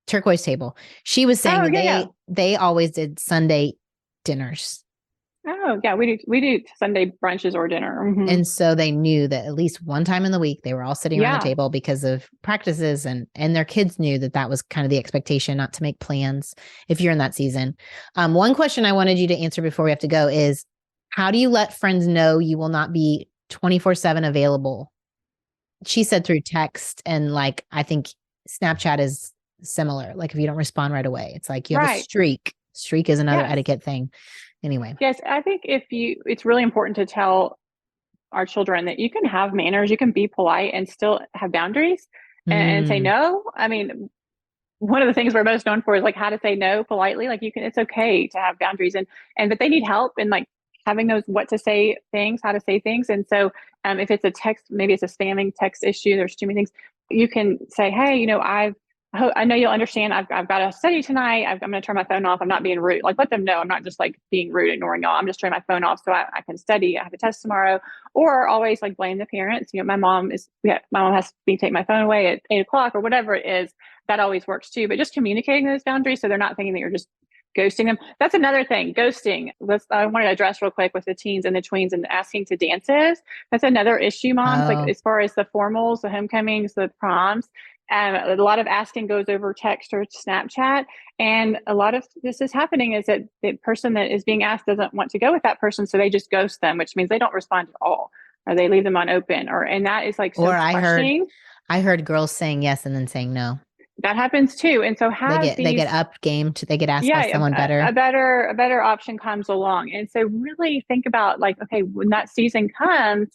Turquoise Table. She was saying they always did Sunday dinners. Oh, yeah, we do Sunday brunches or dinner. And so they knew that at least one time in the week, they were all sitting around the table because of practices, and their kids knew that was kind of the expectation, not to make plans if you're in that season. One question I wanted you to answer before we have to go is, how do you let friends know you will not be 24/7 available? She said through text, and like, I think Snapchat is similar. Like, if you don't respond right away, it's like you have a streak. Streak is another etiquette thing. Anyway. Yes, I think it's really important to tell our children that you can have manners, you can be polite and still have boundaries and say no. I mean, one of the things we're most known for is like how to say no politely. Like, it's okay to have boundaries, but they need help in like having those how to say things. And so if it's a text, maybe it's a spamming text issue, there's too many things, you can say, hey, I know you'll understand. I've got to study tonight. I'm going to turn my phone off. I'm not being rude. Like, let them know I'm not just like being rude, ignoring y'all. I'm just turning my phone off so I can study. I have a test tomorrow. Or always like blame the parents. You know, my mom has me take my phone away at 8 o'clock or whatever it is. That always works too. But just communicating those boundaries so they're not thinking that you're just ghosting them. That's another thing. Ghosting. I wanted to address real quick with the teens and the tweens and asking to dances. That's another issue, moms. Like Oh, as far as the formals, the homecomings, the proms, a lot of asking goes over text or Snapchat. And a lot of this is happening is that the person that is being asked doesn't want to go with that person. So they just ghost them, which means they don't respond at all, or they leave them on open, and that is like so or crushing. I heard girls saying yes and then saying no. That happens too. And so have They get these, up game to they get asked by yeah, someone better. a better option comes along. And so really think about like, okay, when that season comes,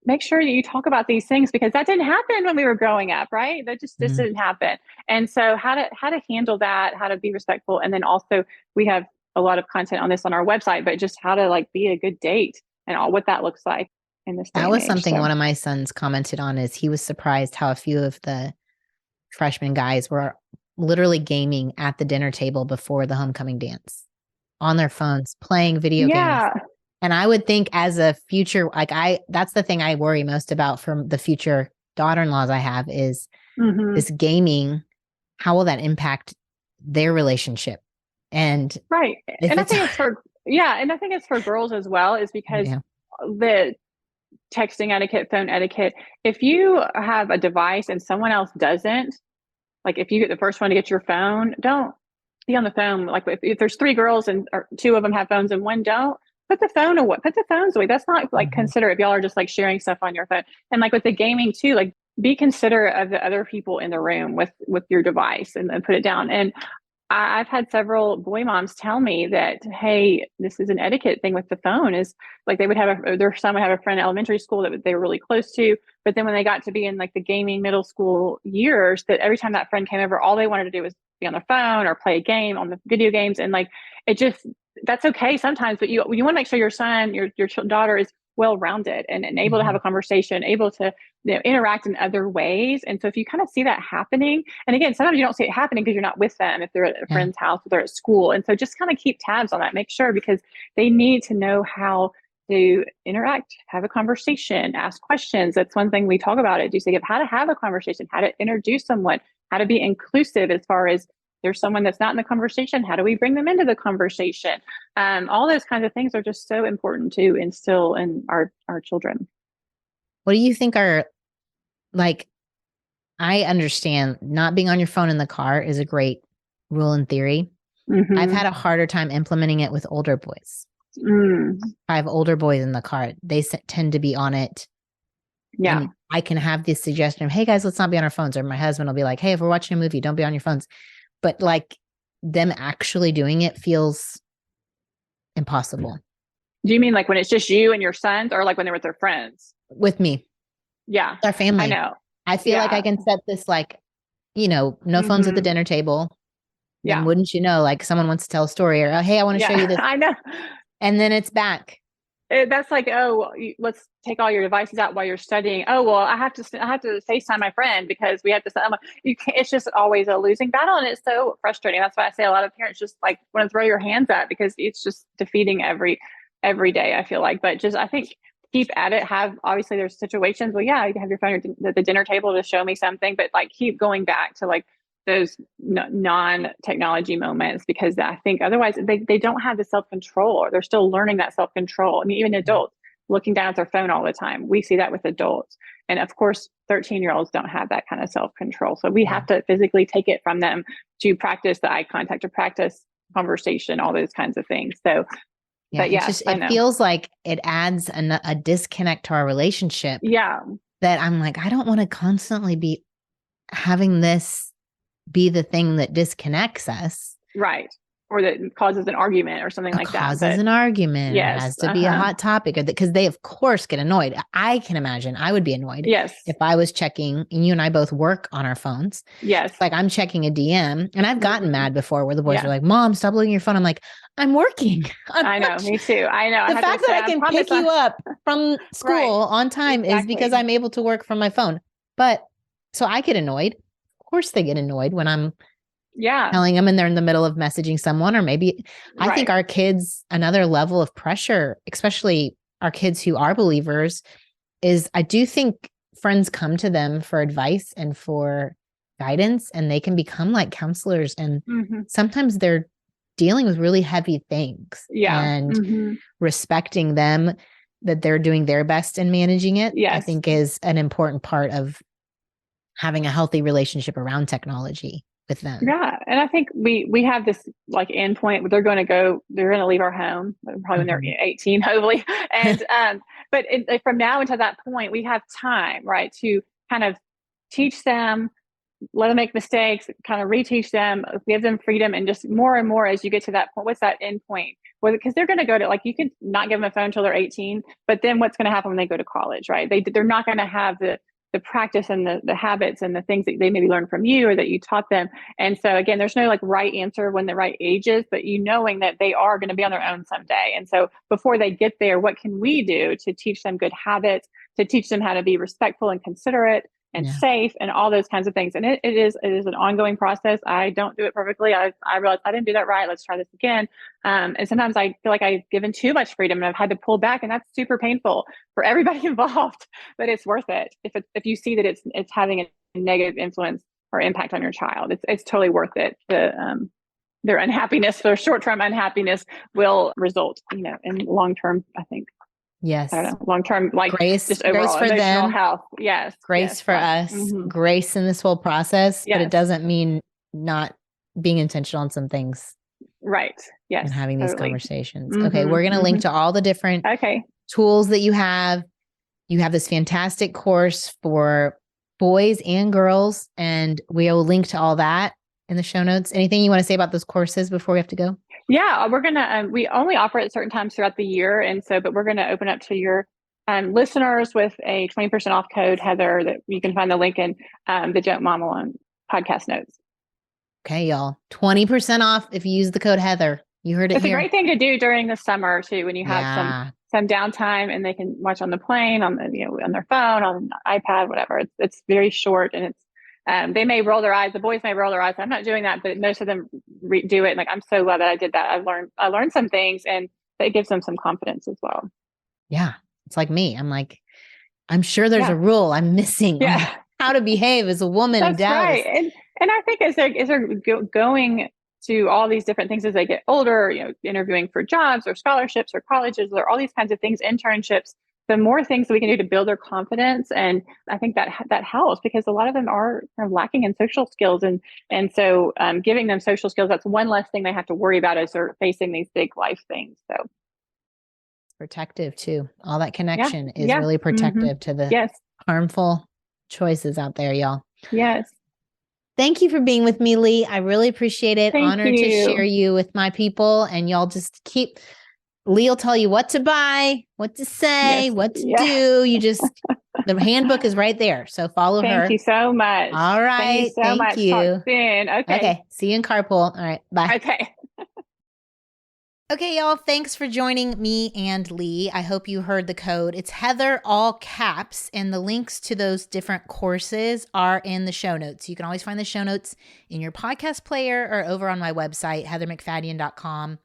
make sure that you talk about these things because that didn't happen when we were growing up, right? That just Mhm. didn't happen. And so how to handle that, how to be respectful. And then also we have a lot of content on this on our website, but just how to like be a good date and all what that looks like in this day That and was age. something So one of my sons commented on is he was surprised how a few of the freshman guys were literally gaming at the dinner table before the homecoming dance on their phones, playing video games. yeah. And I would think as a future, that's the thing I worry most about from the future daughter-in-laws I have is Mm-hmm. this gaming. How will that impact their relationship? And Right. if And I it's, think it's for, yeah. And I think it's for girls as well, is because yeah, the texting etiquette, phone etiquette, if you have a device and someone else doesn't, like if you get the first one to get your phone, don't be on the phone. Like if there's three girls and or two of them have phones and one don't, put the phone away, put the phones away. That's not like mhm. considerate if y'all are just like sharing stuff on your phone. And like with the gaming too, like be considerate of the other people in the room with your device and then put it down. And I've had several boy moms tell me that, hey, this is an etiquette thing with the phone. Is like they would have their son would have a friend in elementary school that they were really close to, but then when they got to be in like the gaming middle school years, that every time that friend came over, all they wanted to do was be on their phone or play a game on the video games, and like it just that's okay sometimes, but you want to make sure your son, your daughter is well rounded and able to have a Mhm. conversation, able to interact in other ways. And so if you kind of see that happening, and again, sometimes you don't see it happening because you're not with them if they're at a Yeah. friend's house or they're at school. And so just kind of keep tabs on that, make sure, because they need to know how to interact, have a conversation, ask questions. That's one thing we talk about at GC of how to have a conversation, how to introduce someone, how to be inclusive as far as there's someone that's not in the conversation. How do we bring them into the conversation? All those kinds of things are just so important to instill in our children. What do you think are like, I understand not being on your phone in the car is a great rule in theory. I've Mm-hmm. had a harder time implementing it with older boys. Mm, I have older boys in the car. They tend to be on it. yeah. And I can have this suggestion of, hey guys, let's not be on our phones. Or my husband will be like, hey, if we're watching a movie, don't be on your phones. But like them actually doing it feels impossible Do you mean like when it's just you and your sons, or like when they're with their friends? with me, Yeah, our I family. know. I feel like I Yeah. can set this like, no phones at the Mm-hmm. dinner table. Then Yeah. wouldn't you know, like someone wants to tell a story or, oh, hey, I want to show you Yeah. this. I know. And then it's back. That's like, oh, let's take all your devices out while you're studying. Oh, well, I have to FaceTime my friend because we have to. I'm like, you can't, it's just always a losing battle, and it's so frustrating. That's why I say a lot of parents just like want to throw your hands up because it's just defeating every day. I feel like, but just I think keep at it. Have obviously there's situations. Well, yeah, you can have your phone at the dinner table to show me something, but like keep going back to like those non-technology moments, because I think otherwise they don't have the self-control, or they're still learning that self-control. I mean, even adults looking down at their phone all the time. We see that with adults. And of course, 13-year-olds don't have that kind of self-control. So we have to physically take it from them to practice the eye contact, to practice conversation, all those kinds of things. So, Yeah. but yes, I It know. feels like it adds a disconnect to our relationship Yeah. that I'm like, I don't want to constantly be having this be the thing that disconnects us. Right. Or that causes an argument or something It like that. causes an argument. It Yes. has to be a hot topic because they, of course, get annoyed. I can imagine I would be annoyed Yes. if I was checking, and you and I both work on our phones. Yes. Like I'm checking a DM, and I've gotten mad before where the boys are like, Mom, stop looking at your phone. I'm like, I'm working. I know, me too. I know. The fact that I can pick you up from school on time is because I'm able to work from my phone. But so I get annoyed. Of course they get annoyed when I'm Yeah. telling them and they're in the middle of messaging someone, or maybe I Right. think our kids, another level of pressure, especially our kids who are believers, is I do think friends come to them for advice and for guidance, and they can become like counselors. And sometimes they're dealing with really heavy things, and respecting them, that they're doing their best in managing it, I think is an important part of having a healthy relationship around technology with them. Yeah. And I think we have this like end point where they're going to leave our home probably when they're 18, hopefully. And, but from now until that point, we have time, right, to kind of teach them, let them make mistakes, kind of reteach them, give them freedom, and just more and more as you get to that point. What's that end point? Well, because they're going to go to, like, you can not give them a phone until they're 18, but then what's going to happen when they go to college, right? They're not going to have the practice and the habits and the things that they maybe learned from you or that you taught them. And so again, there's no like right answer when the right age is, but knowing that they are going to be on their own someday. And so before they get there, what can we do to teach them good habits, to teach them how to be respectful and considerate and safe and all those kinds of things. And it is an ongoing process. I don't do it perfectly. I realized I didn't do that right. Let's try this again. And sometimes I feel like I've given too much freedom and I've had to pull back, and that's super painful for everybody involved, but it's worth it. If you see that it's having a negative influence or impact on your child, it's totally worth it. Their unhappiness, their short-term unhappiness will result, in long-term, I think. Yes. I don't know, long-term, like grace, just overall grace for emotional them, health. Yes. Grace for us, grace in this whole process, but it doesn't mean not being intentional on some things. Right. Yes. And having these conversations. Okay. We're going to link to all the different tools that you have. You have this fantastic course for boys and girls, and we'll link to all that in the show notes. Anything you want to say about those courses before we have to go? Yeah, we're going to, we only offer it at certain times throughout the year. And so, but we're going to open up to your listeners with a 20% off code, Heather, that you can find the link in the Don't Mom Alone podcast notes. Okay, y'all. 20% off if you use the code Heather. You heard it here. It's a great thing to do during the summer too, when you have some downtime and they can watch on the plane, on the, on their phone, on an iPad, whatever. It's very short, and it's, they may roll their eyes. The boys may roll their eyes. I'm not doing that, but most of them do it. And like, I'm so glad that I did that. I learned some things, and it gives them some confidence as well. Yeah. It's like me. I'm like, I'm sure there's a rule I'm missing on how to behave as a woman in Dallas. Right. And I think as they're going to all these different things as they get older, interviewing for jobs or scholarships or colleges or all these kinds of things, internships, the more things that we can do to build their confidence. And I think that helps, because a lot of them are kind of lacking in social skills. And so giving them social skills, that's one less thing they have to worry about as they're facing these big life things. So protective too. All that connection is really protective to the harmful choices out there, y'all. Yes. Thank you for being with me, Lee. I really appreciate it. Thank Honored you. to share you with my people, and y'all just Lee will tell you what to buy, what to say, what to do. You just, the handbook is right there. So follow her. Thank you so much. All right. Thank you so much. Talk soon. Okay. See you in carpool. All right. Bye. Okay. Okay, y'all. Thanks for joining me and Lee. I hope you heard the code. It's Heather, all caps, and the links to those different courses are in the show notes. You can always find the show notes in your podcast player or over on my website, heathermcfadden.com.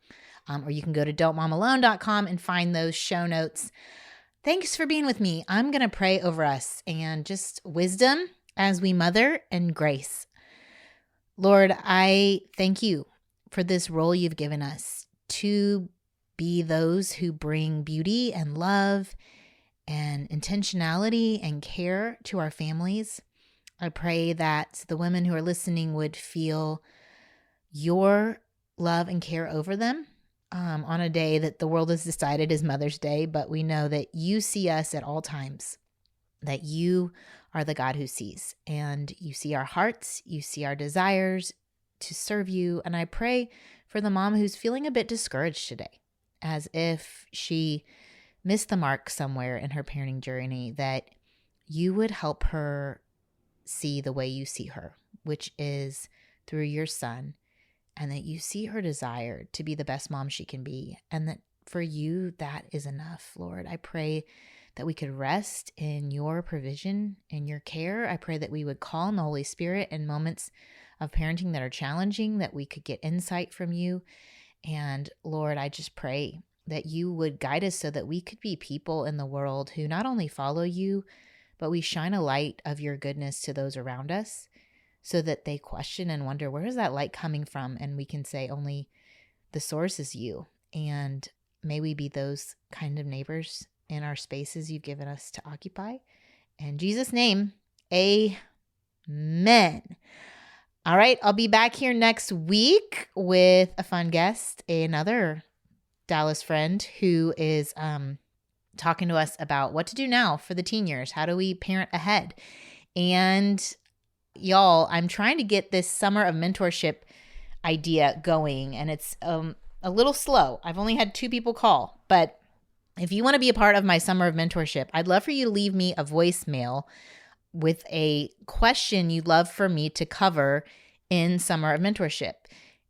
Or you can go to don'tmomalone.com and find those show notes. Thanks for being with me. I'm going to pray over us and just wisdom as we mother and grace. Lord, I thank you for this role you've given us to be those who bring beauty and love and intentionality and care to our families. I pray that the women who are listening would feel your love and care over them on a day that the world has decided is Mother's Day, but we know that you see us at all times, that you are the God who sees, and you see our hearts, you see our desires to serve you. And I pray for the mom who's feeling a bit discouraged today, as if she missed the mark somewhere in her parenting journey, that you would help her see the way you see her, which is through your son, and that you see her desire to be the best mom she can be, and that for you, that is enough, Lord. I pray that we could rest in your provision and your care. I pray that we would call on the Holy Spirit in moments of parenting that are challenging, that we could get insight from you. And Lord, I just pray that you would guide us so that we could be people in the world who not only follow you, but we shine a light of your goodness to those around us so that they question and wonder, where is that light coming from? And we can say only the source is you. And may we be those kind of neighbors in our spaces you've given us to occupy. In Jesus' name, amen. All right, I'll be back here next week with a fun guest, another Dallas friend who is talking to us about what to do now for the teen years. How do we parent ahead? And y'all, I'm trying to get this summer of mentorship idea going, and it's a little slow. I've only had 2 people call, but if you want to be a part of my summer of mentorship, I'd love for you to leave me a voicemail with a question you'd love for me to cover in summer of mentorship.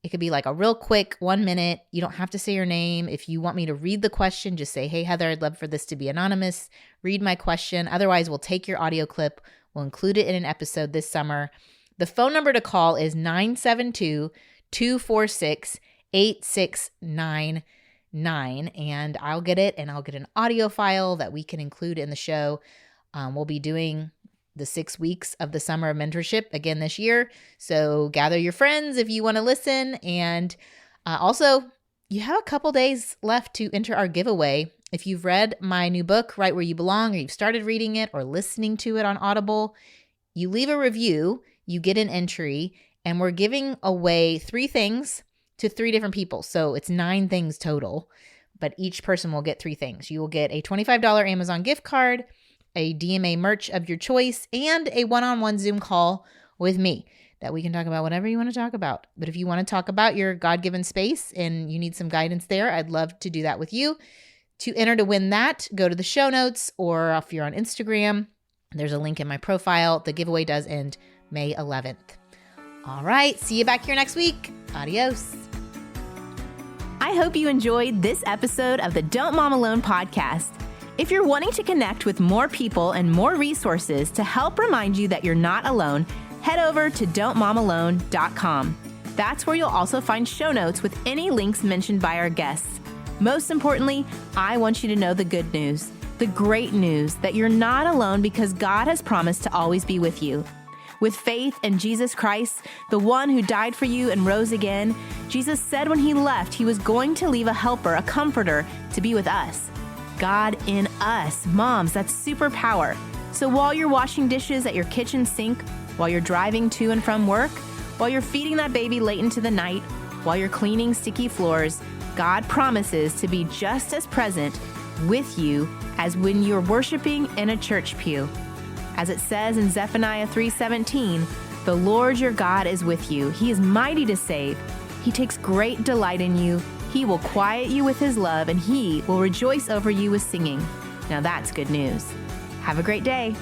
It could be like a real quick 1 minute. You don't have to say your name. If you want me to read the question, just say, hey, Heather, I'd love for this to be anonymous. Read my question. Otherwise, we'll take your audio clip. We'll include it in an episode this summer. The phone number to call is 972-246-8699. And I'll get it, and I'll get an audio file that we can include in the show. We'll be doing the 6 weeks of the summer of mentorship again this year. So gather your friends if you want to listen. And also, you have a couple days left to enter our giveaway. If you've read my new book, Right Where You Belong, or you've started reading it or listening to it on Audible, you leave a review, you get an entry, and we're giving away 3 things to 3 different people. So it's 9 things total, but each person will get 3 things. You will get a $25 Amazon gift card, a DMA merch of your choice, and a one-on-one Zoom call with me that we can talk about whatever you want to talk about. But if you want to talk about your God-given space and you need some guidance there, I'd love to do that with you. To enter to win that, go to the show notes, or if you're on Instagram, there's a link in my profile. The giveaway does end May 11th. All right, see you back here next week. Adios. I hope you enjoyed this episode of the Don't Mom Alone podcast. If you're wanting to connect with more people and more resources to help remind you that you're not alone, head over to don'tmomalone.com. That's where you'll also find show notes with any links mentioned by our guests. Most importantly, I want you to know the good news, the great news that you're not alone because God has promised to always be with you. With faith in Jesus Christ, the one who died for you and rose again, Jesus said when he left, he was going to leave a helper, a comforter, to be with us. God in us. Moms, that's superpower. So while you're washing dishes at your kitchen sink, while you're driving to and from work, while you're feeding that baby late into the night, while you're cleaning sticky floors, God promises to be just as present with you as when you're worshiping in a church pew. As it says in Zephaniah 3:17, the Lord your God is with you. He is mighty to save. He takes great delight in you. He will quiet you with his love, and he will rejoice over you with singing. Now that's good news. Have a great day.